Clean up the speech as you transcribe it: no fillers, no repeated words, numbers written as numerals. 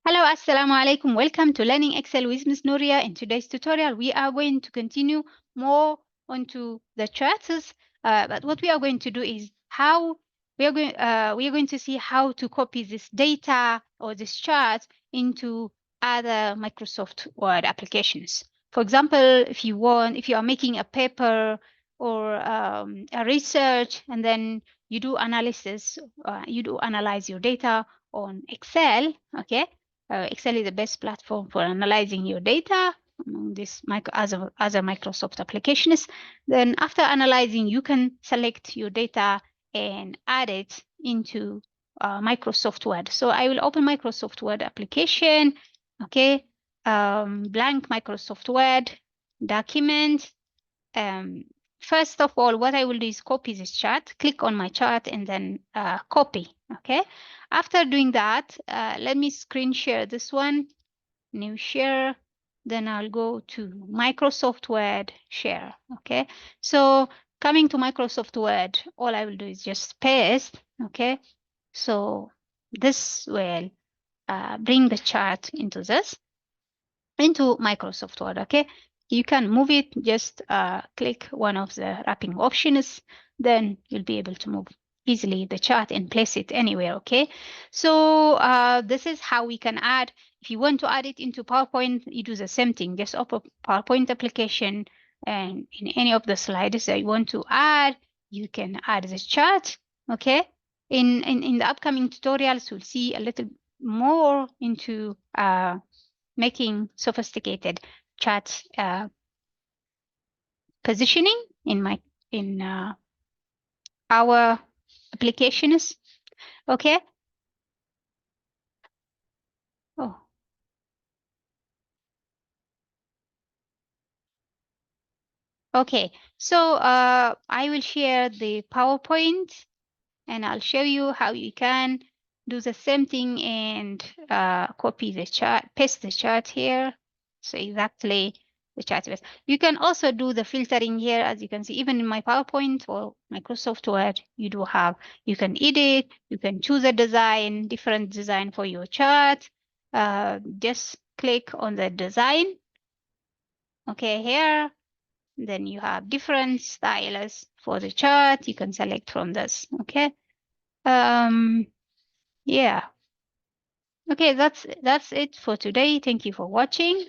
Hello, Assalamu alaikum. Welcome to Learning Excel with Ms. Nuria. In today's tutorial, we are going to continue more onto the charts. But what we are going to do is how we are going to see how to copy this data or this chart into other Microsoft Word applications. For example, if you are making a paper or a research, and then you do analysis, you do analyze your data on Excel, okay? Excel is the best platform for analyzing your data among these other Microsoft applications. Then after analyzing, you can select your data and add it into Microsoft Word. So I will open Microsoft Word application, okay? Blank Microsoft Word document. First of all, what I will do is copy this chart, click on my chart and then copy, okay? After doing that, let me screen share this one, new share, then I'll go to Microsoft Word share, okay? So coming to Microsoft Word, all I will do is just paste, okay? So this will bring the chart into Microsoft Word, okay? You can move it, just click one of the wrapping options, then you'll be able to move easily the chart and place it anywhere, okay? So this is how we can add. If you want to add it into PowerPoint, you do the same thing. Just open PowerPoint application, and in any of the slides that you want to add, you can add the chart, okay? In the upcoming tutorials, we'll see a little more into making sophisticated chart positioning in our applications. Okay. Oh, okay. So I will share the PowerPoint and I'll show you how you can do the same thing and copy the chart, paste the chart here. So exactly the chart is. You can also do the filtering here, as you can see, even in my PowerPoint or Microsoft Word, you can edit, you can choose a design, different design for your chart. Just click on the design. Okay, here. Then you have different styles for the chart. You can select from this, okay? Yeah. Okay, that's it for today. Thank you for watching.